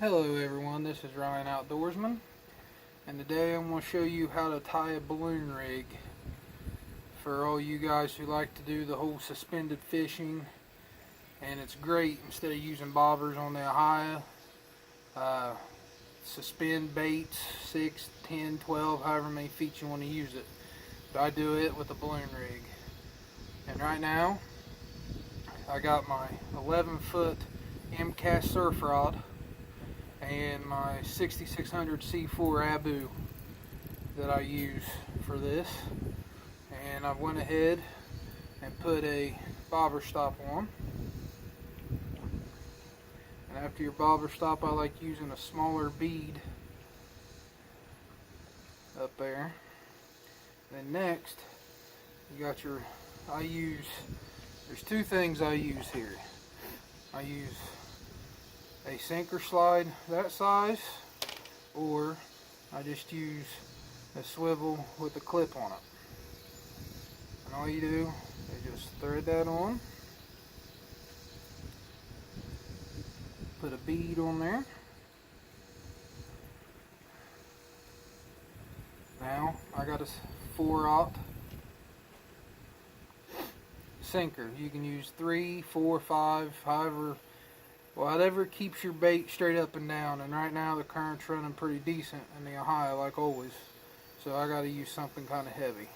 Hello everyone, this is Ryan Outdoorsman, and today I'm going to show you how to tie a balloon rig for all you guys who like to do the whole suspended fishing. And it's great, instead of using bobbers on the Ahia, suspend baits 6, 10, 12, however many feet you want to use it. But I do it with a balloon rig. And right now I got my 11-foot MCAS surf rod and my 6600 C4 Abu that I use for this, and I went ahead and put a bobber stop on. And after your bobber stop, I like using a smaller bead up there. Then next you got your, there's two things I use here. I use a sinker slide that size, or I just use a swivel with a clip on it. And all you do is just thread that on, put a bead on there. Now I got a 4/0 sinker. You can use 3, 4, 5, however, whatever keeps your bait straight up and down. And right now the current's running pretty decent in the Ahia, like always, so I got to use something kind of heavy.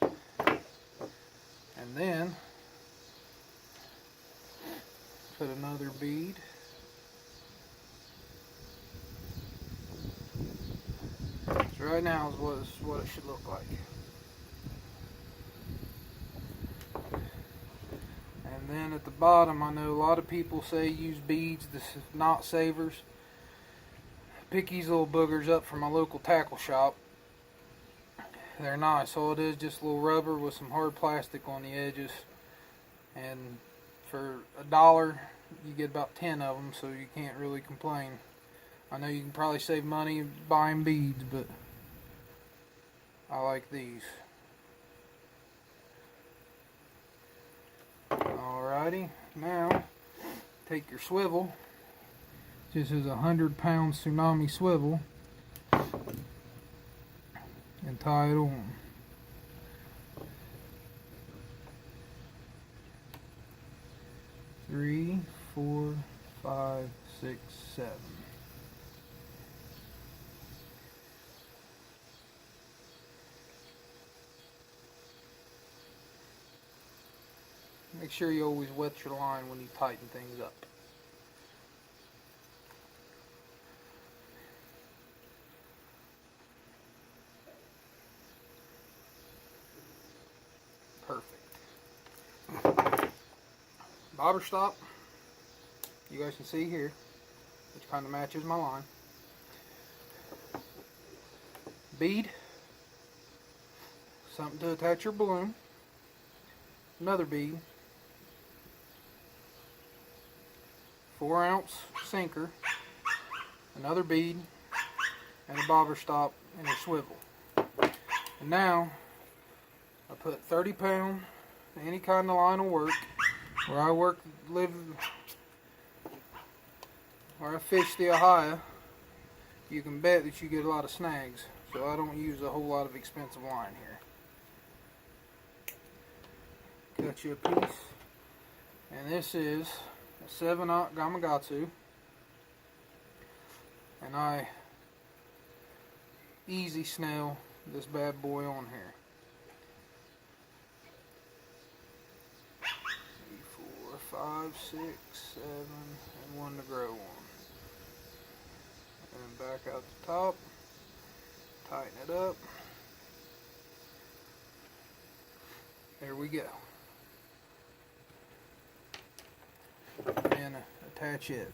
And then put another bead. So right now is what it should look like. And then at the bottom, I know a lot of people say use beads, this is knot savers. Pick these little boogers up from my local tackle shop. They're nice. All it is, just a little rubber with some hard plastic on the edges. And for $1, you get about 10 of them, so you can't really complain. I know you can probably save money buying beads, but I like these. Alrighty, now take your swivel. This is a 100-pound Tsunami swivel, and tie it on. Three, 4, 5, 6, 7. Make sure you always wet your line when you tighten things up. Perfect. Bobber stop, you guys can see here, which kind of matches my line. Bead, something to attach your balloon. Another bead. 4-ounce sinker, another bead, and a bobber stop and a swivel. And now I put 30 pound, any kind of line will work. Where I where I fish the Ahia, you can bet that you get a lot of snags. So I don't use a whole lot of expensive line here. Cut you a piece, and this is a 7/0 Gamakatsu, and I easy snell this bad boy on here. 3, 4, 5, 6, 7, and one to grow on. And back out the top, tighten it up. There we go. And attach it.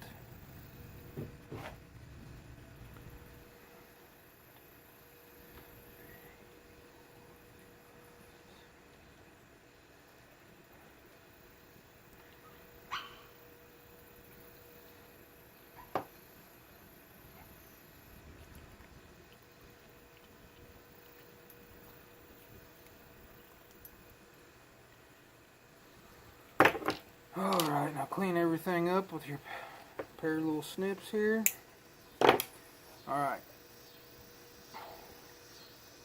Alright, now clean everything up with your pair of little snips here. Alright.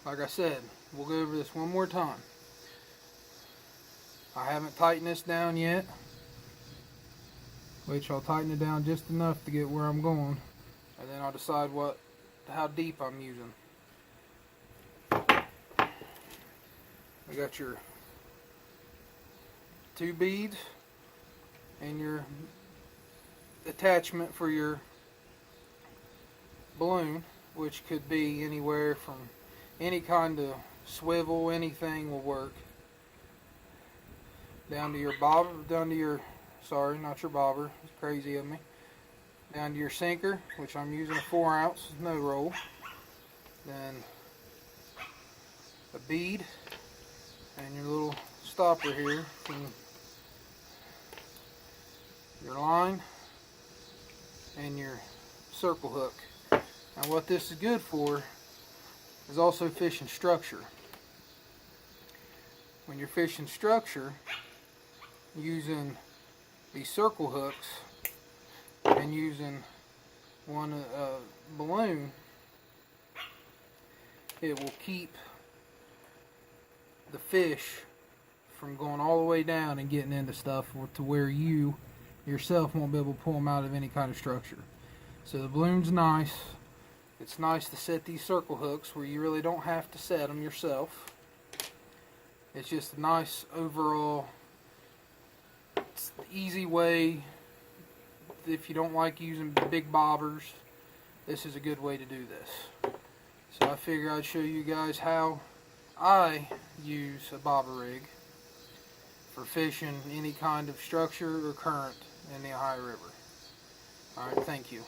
Like I said, we'll go over this one more time. I haven't tightened this down yet, which I'll tighten it down just enough to get where I'm going, and then I'll decide how deep I'm using. I got your 2 beads and your attachment for your balloon, which could be anywhere from any kind of swivel, anything will work, down to your bobber, sorry, not your bobber, it's crazy of me, down to your sinker, which I'm using a 4 ounce no roll, then a bead, and your little stopper here from your line, and your circle hook. Now what this is good for is also fishing structure. When you're fishing structure using these circle hooks and using one balloon, it will keep the fish from going all the way down and getting into stuff to where you yourself won't be able to pull them out of any kind of structure. So the balloon's nice. It's nice to set these circle hooks where you really don't have to set them yourself. It's just a nice overall easy way. If you don't like using big bobbers, this is a good way to do this. So I figure I'd show you guys how I use a bobber rig for fishing any kind of structure or current in the Ohio River. Alright, thank you.